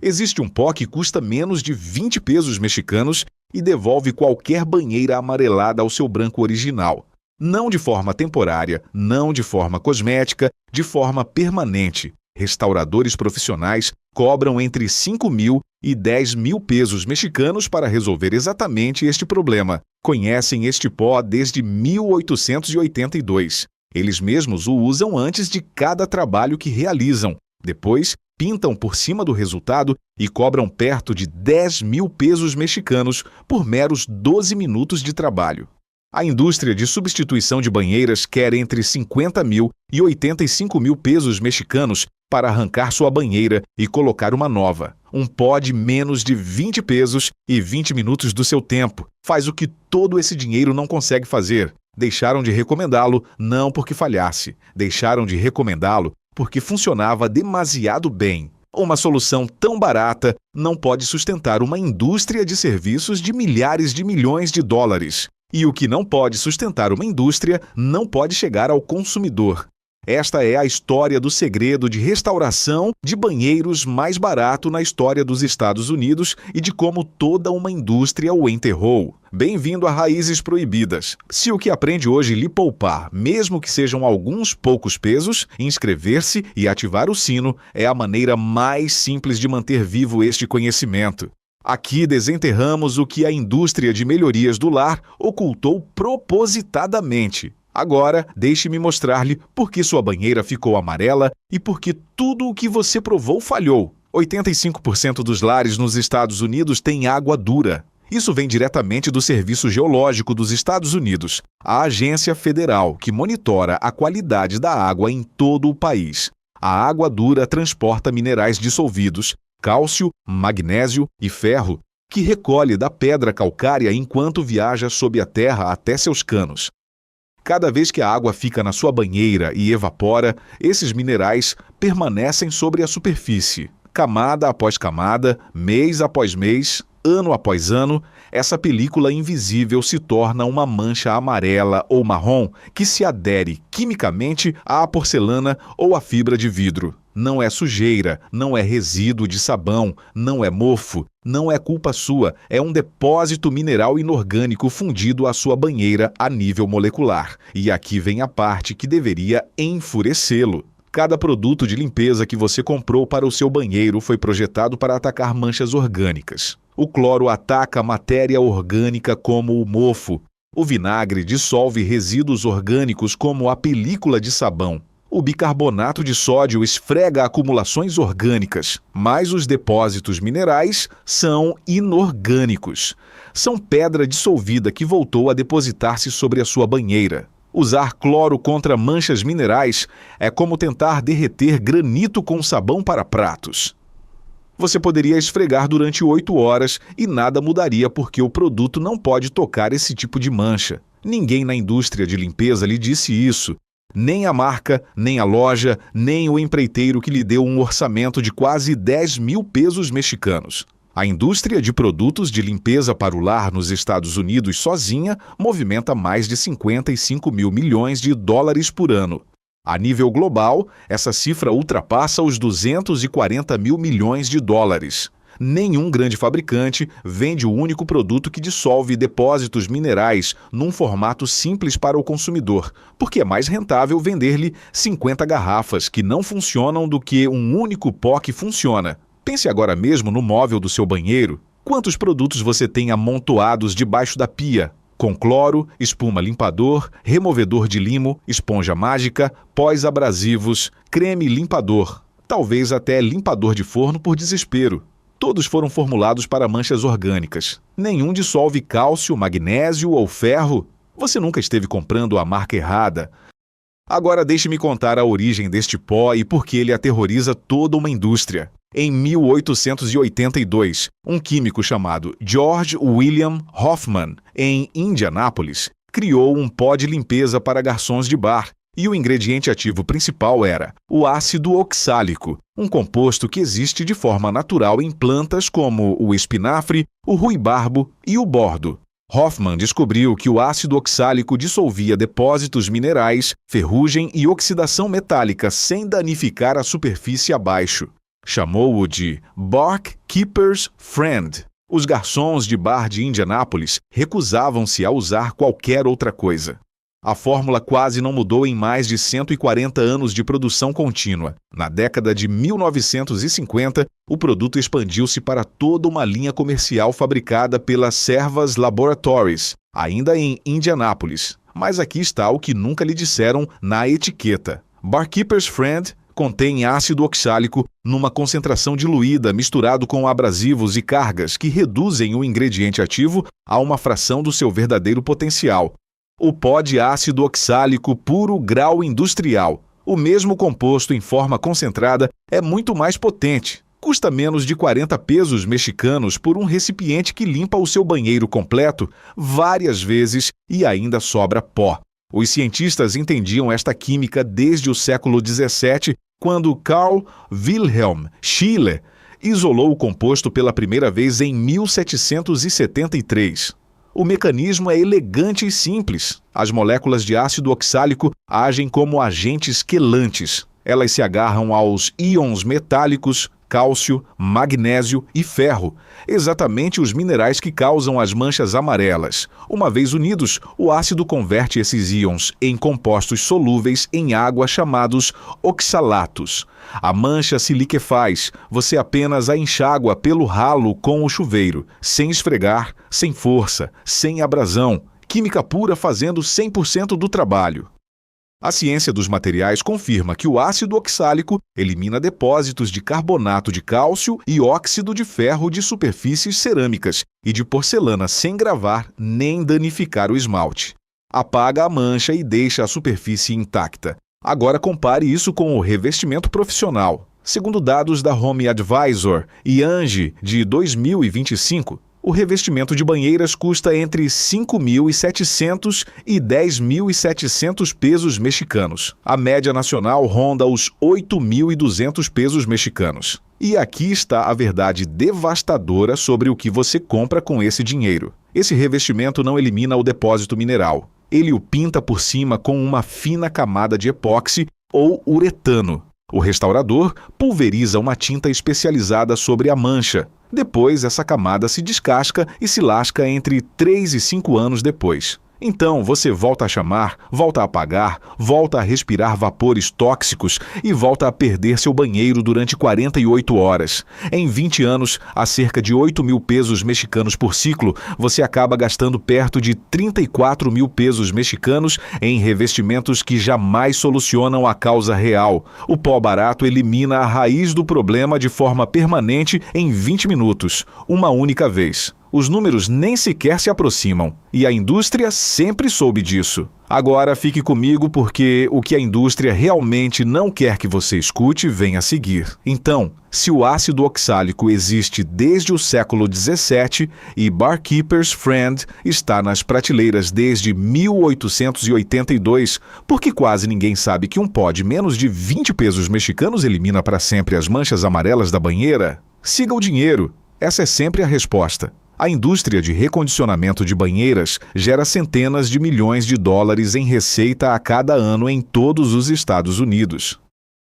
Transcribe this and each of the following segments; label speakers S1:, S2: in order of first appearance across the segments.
S1: Existe um pó que custa menos de 20 pesos mexicanos e devolve qualquer banheira amarelada ao seu branco original. Não de forma temporária, não de forma cosmética, de forma permanente. Restauradores profissionais cobram entre 5.000 e 10.000 pesos mexicanos para resolver exatamente este problema. Conhecem este pó desde 1882. Eles mesmos o usam antes de cada trabalho que realizam. Depois, pintam por cima do resultado e cobram perto de 10.000 pesos mexicanos por meros 12 minutos de trabalho. A indústria de substituição de banheiras quer entre 50.000 e 85.000 pesos mexicanos para arrancar sua banheira e colocar uma nova. Um pó de menos de 20 pesos e 20 minutos do seu tempo faz o que todo esse dinheiro não consegue fazer. Deixaram de recomendá-lo não porque falhasse, deixaram de recomendá-lo porque funcionava demasiado bem. Uma solução tão barata não pode sustentar uma indústria de serviços de milhares de milhões de dólares. E o que não pode sustentar uma indústria não pode chegar ao consumidor. Esta é a história do segredo de restauração de banheiros mais barato na história dos Estados Unidos e de como toda uma indústria o enterrou. Bem-vindo a Raízes Proibidas. Se o que aprende hoje lhe poupar, mesmo que sejam alguns poucos pesos, inscrever-se e ativar o sino é a maneira mais simples de manter vivo este conhecimento. Aqui desenterramos o que a indústria de melhorias do lar ocultou propositadamente. Agora, deixe-me mostrar-lhe por que sua banheira ficou amarela e por que tudo o que você provou falhou. 85% dos lares nos Estados Unidos têm água dura. Isso vem diretamente do Serviço Geológico dos Estados Unidos, a agência federal que monitora a qualidade da água em todo o país. A água dura transporta minerais dissolvidos, cálcio, magnésio e ferro, que recolhe da pedra calcária enquanto viaja sob a terra até seus canos. Cada vez que a água fica na sua banheira e evapora, esses minerais permanecem sobre a superfície. Camada após camada, mês após mês, ano após ano, essa película invisível se torna uma mancha amarela ou marrom que se adere quimicamente à porcelana ou à fibra de vidro. Não é sujeira, não é resíduo de sabão, não é mofo, não é culpa sua, é um depósito mineral inorgânico fundido à sua banheira a nível molecular. E aqui vem a parte que deveria enfurecê-lo. Cada produto de limpeza que você comprou para o seu banheiro foi projetado para atacar manchas orgânicas. O cloro ataca a matéria orgânica como o mofo. O vinagre dissolve resíduos orgânicos como a película de sabão. O bicarbonato de sódio esfrega acumulações orgânicas, mas os depósitos minerais são inorgânicos. São pedra dissolvida que voltou a depositar-se sobre a sua banheira. Usar cloro contra manchas minerais é como tentar derreter granito com sabão para pratos. Você poderia esfregar durante 8 horas e nada mudaria porque o produto não pode tocar esse tipo de mancha. Ninguém na indústria de limpeza lhe disse isso. Nem a marca, nem a loja, nem o empreiteiro que lhe deu um orçamento de quase 10.000 pesos mexicanos. A indústria de produtos de limpeza para o lar nos Estados Unidos sozinha movimenta mais de 55 mil milhões de dólares por ano. A nível global, essa cifra ultrapassa os 240 mil milhões de dólares. Nenhum grande fabricante vende o único produto que dissolve depósitos minerais num formato simples para o consumidor, porque é mais rentável vender-lhe 50 garrafas que não funcionam do que um único pó que funciona. Pense agora mesmo no móvel do seu banheiro. Quantos produtos você tem amontoados debaixo da pia? Com cloro, espuma limpador, removedor de limo, esponja mágica, pós abrasivos, creme limpador, talvez até limpador de forno por desespero. Todos foram formulados para manchas orgânicas. Nenhum dissolve cálcio, magnésio ou ferro. Você nunca esteve comprando a marca errada. Agora deixe-me contar a origem deste pó e por que ele aterroriza toda uma indústria. Em 1882, um químico chamado George William Hoffman, em Indianápolis, criou um pó de limpeza para garçons de bar. E o ingrediente ativo principal era o ácido oxálico, um composto que existe de forma natural em plantas como o espinafre, o ruibarbo e o bordo. Hoffman descobriu que o ácido oxálico dissolvia depósitos minerais, ferrugem e oxidação metálica sem danificar a superfície abaixo. Chamou-o de Barkeeper's Friend. Os garçons de bar de Indianápolis recusavam-se a usar qualquer outra coisa. A fórmula quase não mudou em mais de 140 anos de produção contínua. Na década de 1950, o produto expandiu-se para toda uma linha comercial fabricada pela Servas Laboratories, ainda em Indianápolis. Mas aqui está o que nunca lhe disseram na etiqueta. Barkeeper's Friend contém ácido oxálico numa concentração diluída misturado com abrasivos e cargas que reduzem o ingrediente ativo a uma fração do seu verdadeiro potencial. O pó de ácido oxálico puro grau industrial, o mesmo composto em forma concentrada, é muito mais potente. Custa menos de 40 pesos mexicanos por um recipiente que limpa o seu banheiro completo várias vezes e ainda sobra pó. Os cientistas entendiam esta química desde o século XVII, quando Carl Wilhelm Scheele isolou o composto pela primeira vez em 1773. O mecanismo é elegante e simples. As moléculas de ácido oxálico agem como agentes quelantes. Elas se agarram aos íons metálicos, cálcio, magnésio e ferro, exatamente os minerais que causam as manchas amarelas. Uma vez unidos, o ácido converte esses íons em compostos solúveis em água chamados oxalatos. A mancha se liquefaz, você apenas a enxágua pelo ralo com o chuveiro, sem esfregar, sem força, sem abrasão. Química pura fazendo 100% do trabalho. A ciência dos materiais confirma que o ácido oxálico elimina depósitos de carbonato de cálcio e óxido de ferro de superfícies cerâmicas e de porcelana sem gravar nem danificar o esmalte. Apaga a mancha e deixa a superfície intacta. Agora compare isso com o revestimento profissional. Segundo dados da Home Advisor e Angie de 2025, o revestimento de banheiras custa entre 5.700 e 10.700 pesos mexicanos. A média nacional ronda os 8.200 pesos mexicanos. E aqui está a verdade devastadora sobre o que você compra com esse dinheiro. Esse revestimento não elimina o depósito mineral. Ele o pinta por cima com uma fina camada de epóxi ou uretano. O restaurador pulveriza uma tinta especializada sobre a mancha. Depois, essa camada se descasca e se lasca entre 3 e 5 anos depois. Então, você volta a chamar, volta a apagar, volta a respirar vapores tóxicos e volta a perder seu banheiro durante 48 horas. Em 20 anos, a cerca de 8.000 pesos mexicanos por ciclo, você acaba gastando perto de 34.000 pesos mexicanos em revestimentos que jamais solucionam a causa real. O pó barato elimina a raiz do problema de forma permanente em 20 minutos, uma única vez. Os números nem sequer se aproximam, e a indústria sempre soube disso. Agora fique comigo porque o que a indústria realmente não quer que você escute vem a seguir. Então, se o ácido oxálico existe desde o século XVII e Barkeeper's Friend está nas prateleiras desde 1882, por que quase ninguém sabe que um pó de menos de 20 pesos mexicanos elimina para sempre as manchas amarelas da banheira? Siga o dinheiro. Essa é sempre a resposta. A indústria de recondicionamento de banheiras gera centenas de milhões de dólares em receita a cada ano em todos os Estados Unidos.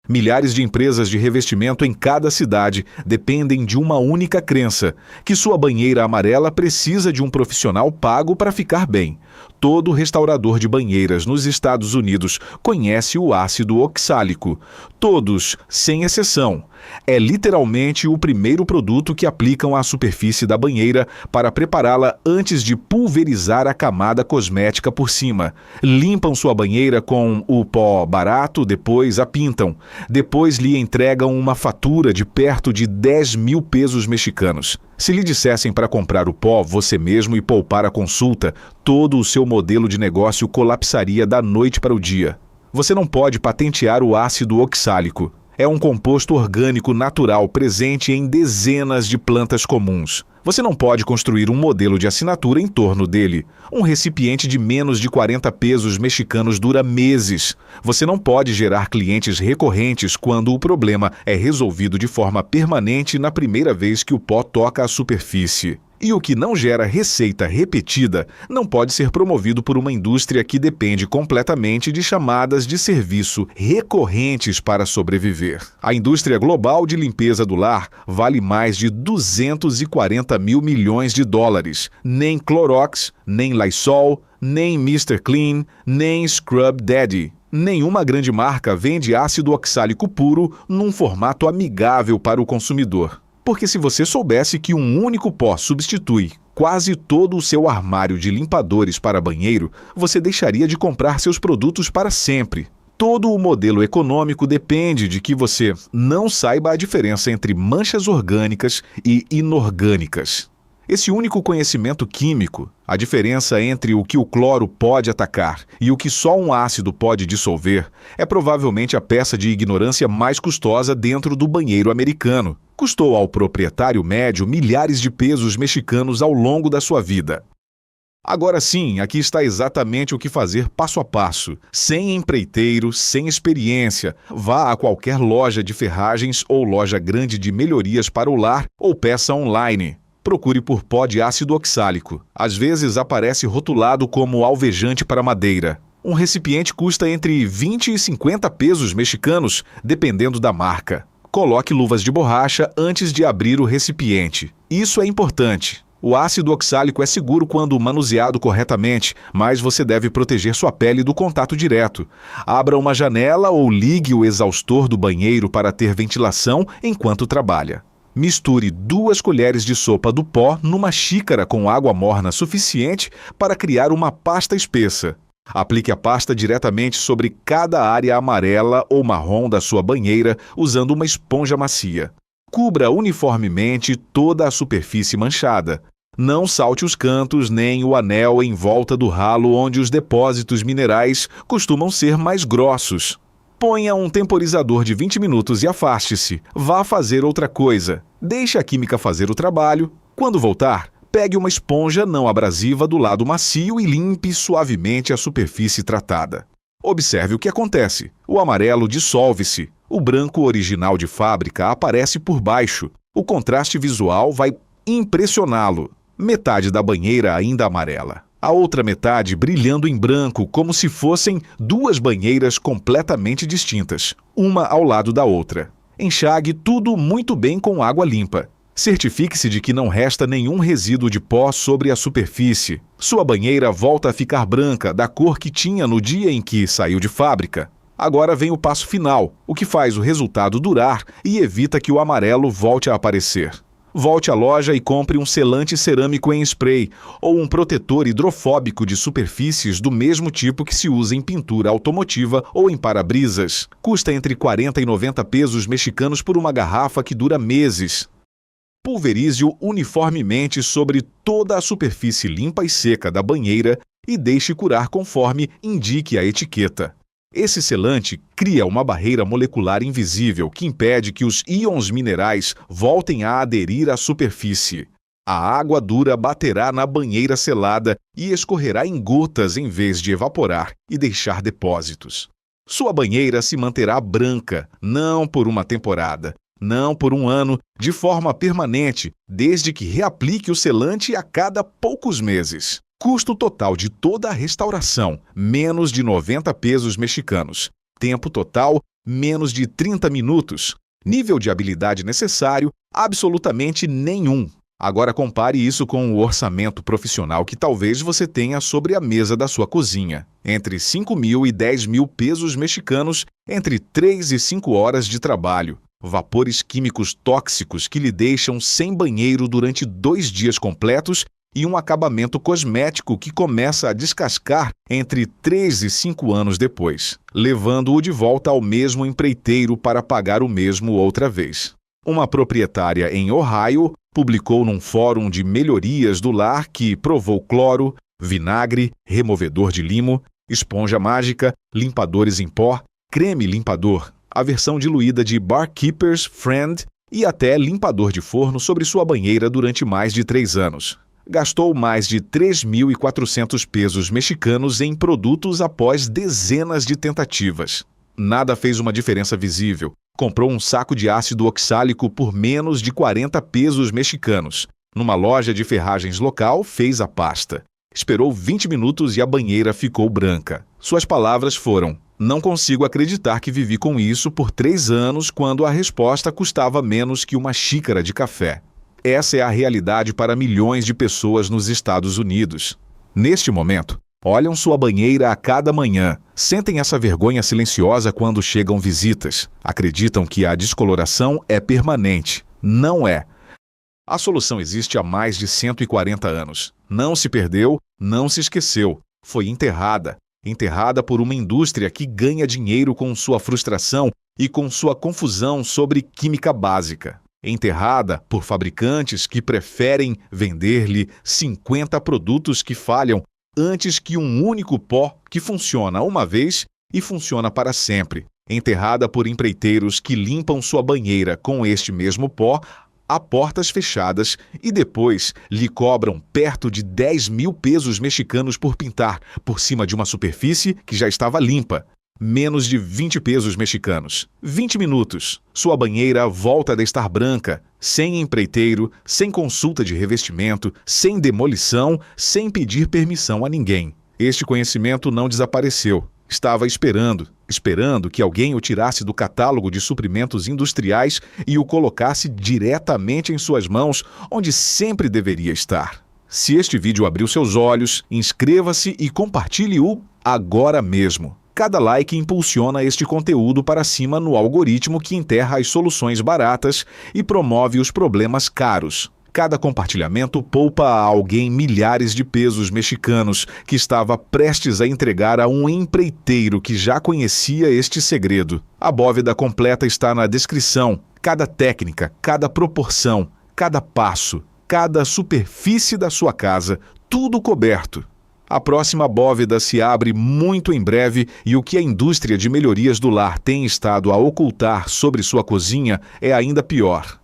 S1: Milhares de empresas de revestimento em cada cidade dependem de uma única crença, que sua banheira amarela precisa de um profissional pago para ficar bem. Todo restaurador de banheiras nos Estados Unidos conhece o ácido oxálico. Todos, sem exceção. É literalmente o primeiro produto que aplicam à superfície da banheira para prepará-la antes de pulverizar a camada cosmética por cima. Limpam sua banheira com o pó barato, depois a pintam. Depois lhe entregam uma fatura de perto de 10.000 pesos mexicanos. Se lhe dissessem para comprar o pó você mesmo e poupar a consulta, todo o seu modelo de negócio colapsaria da noite para o dia. Você não pode patentear o ácido oxálico. É um composto orgânico natural presente em dezenas de plantas comuns. Você não pode construir um modelo de assinatura em torno dele. Um recipiente de menos de 40 pesos mexicanos dura meses. Você não pode gerar clientes recorrentes quando o problema é resolvido de forma permanente na primeira vez que o pó toca a superfície. E o que não gera receita repetida não pode ser promovido por uma indústria que depende completamente de chamadas de serviço recorrentes para sobreviver. A indústria global de limpeza do lar vale mais de 240 mil milhões de dólares. Nem Clorox, nem Lysol, nem Mr. Clean, nem Scrub Daddy. Nenhuma grande marca vende ácido oxálico puro num formato amigável para o consumidor. Porque se você soubesse que um único pó substitui quase todo o seu armário de limpadores para banheiro, você deixaria de comprar seus produtos para sempre. Todo o modelo econômico depende de que você não saiba a diferença entre manchas orgânicas e inorgânicas. Esse único conhecimento químico, a diferença entre o que o cloro pode atacar e o que só um ácido pode dissolver, é provavelmente a peça de ignorância mais custosa dentro do banheiro americano. Custou ao proprietário médio milhares de pesos mexicanos ao longo da sua vida. Agora sim, aqui está exatamente o que fazer passo a passo. Sem empreiteiro, sem experiência, vá a qualquer loja de ferragens ou loja grande de melhorias para o lar ou peça online. Procure por pó de ácido oxálico. Às vezes aparece rotulado como alvejante para madeira. Um recipiente custa entre 20 e 50 pesos mexicanos, dependendo da marca. Coloque luvas de borracha antes de abrir o recipiente. Isso é importante. O ácido oxálico é seguro quando manuseado corretamente, mas você deve proteger sua pele do contato direto. Abra uma janela ou ligue o exaustor do banheiro para ter ventilação enquanto trabalha. Misture 2 colheres de sopa do pó numa xícara com água morna suficiente para criar uma pasta espessa. Aplique a pasta diretamente sobre cada área amarela ou marrom da sua banheira usando uma esponja macia. Cubra uniformemente toda a superfície manchada. Não salte os cantos nem o anel em volta do ralo onde os depósitos minerais costumam ser mais grossos. Ponha um temporizador de 20 minutos e afaste-se. Vá fazer outra coisa. Deixe a química fazer o trabalho. Quando voltar, pegue uma esponja não abrasiva do lado macio e limpe suavemente a superfície tratada. Observe o que acontece. O amarelo dissolve-se. O branco original de fábrica aparece por baixo. O contraste visual vai impressioná-lo. Metade da banheira ainda amarela. A outra metade brilhando em branco, como se fossem 2 banheiras completamente distintas, uma ao lado da outra. Enxague tudo muito bem com água limpa. Certifique-se de que não resta nenhum resíduo de pó sobre a superfície. Sua banheira volta a ficar branca, da cor que tinha no dia em que saiu de fábrica. Agora vem o passo final, o que faz o resultado durar e evita que o amarelo volte a aparecer. Volte à loja e compre um selante cerâmico em spray ou um protetor hidrofóbico de superfícies do mesmo tipo que se usa em pintura automotiva ou em para-brisas. Custa entre 40 e 90 pesos mexicanos por uma garrafa que dura meses. Pulverize-o uniformemente sobre toda a superfície limpa e seca da banheira e deixe curar conforme indique a etiqueta. Esse selante cria uma barreira molecular invisível que impede que os íons minerais voltem a aderir à superfície. A água dura baterá na banheira selada e escorrerá em gotas em vez de evaporar e deixar depósitos. Sua banheira se manterá branca, não por uma temporada, não por um ano, de forma permanente, desde que reaplique o selante a cada poucos meses. Custo total de toda a restauração, menos de 90 pesos mexicanos. Tempo total, menos de 30 minutos. Nível de habilidade necessário, absolutamente nenhum. Agora compare isso com o orçamento profissional que talvez você tenha sobre a mesa da sua cozinha. Entre 5 mil e 10 mil pesos mexicanos, entre 3 e 5 horas de trabalho. Vapores químicos tóxicos que lhe deixam sem banheiro durante 2 dias completos e um acabamento cosmético que começa a descascar entre 3 e 5 anos depois, levando-o de volta ao mesmo empreiteiro para pagar o mesmo outra vez. Uma proprietária em Ohio publicou num fórum de melhorias do lar que provou cloro, vinagre, removedor de limo, esponja mágica, limpadores em pó, creme limpador, a versão diluída de Barkeeper's Friend e até limpador de forno sobre sua banheira durante mais de 3 anos. Gastou mais de 3.400 pesos mexicanos em produtos após dezenas de tentativas. Nada fez uma diferença visível. Comprou um saco de ácido oxálico por menos de 40 pesos mexicanos. Numa loja de ferragens local, fez a pasta. Esperou 20 minutos e a banheira ficou branca. Suas palavras foram: "Não consigo acreditar que vivi com isso por 3 anos quando a resposta custava menos que uma xícara de café." Essa é a realidade para milhões de pessoas nos Estados Unidos. Neste momento, olham sua banheira a cada manhã, sentem essa vergonha silenciosa quando chegam visitas, acreditam que a descoloração é permanente. Não é. A solução existe há mais de 140 anos. Não se perdeu, não se esqueceu. Foi enterrada. Enterrada por uma indústria que ganha dinheiro com sua frustração e com sua confusão sobre química básica. Enterrada por fabricantes que preferem vender-lhe 50 produtos que falham antes que um único pó que funciona uma vez e funciona para sempre. Enterrada por empreiteiros que limpam sua banheira com este mesmo pó a portas fechadas e depois lhe cobram perto de 10 mil pesos mexicanos por pintar por cima de uma superfície que já estava limpa. Menos de 20 pesos mexicanos. 20 minutos. Sua banheira volta a estar branca, sem empreiteiro, sem consulta de revestimento, sem demolição, sem pedir permissão a ninguém. Este conhecimento não desapareceu. Estava esperando que alguém o tirasse do catálogo de suprimentos industriais e o colocasse diretamente em suas mãos, onde sempre deveria estar. Se este vídeo abriu seus olhos, inscreva-se e compartilhe-o agora mesmo. Cada like impulsiona este conteúdo para cima no algoritmo que enterra as soluções baratas e promove os problemas caros. Cada compartilhamento poupa a alguém milhares de pesos mexicanos que estava prestes a entregar a um empreiteiro que já conhecia este segredo. A bóveda completa está na descrição. Cada técnica, cada proporção, cada passo, cada superfície da sua casa, tudo coberto. A próxima bóveda se abre muito em breve e o que a indústria de melhorias do lar tem estado a ocultar sobre sua cozinha é ainda pior.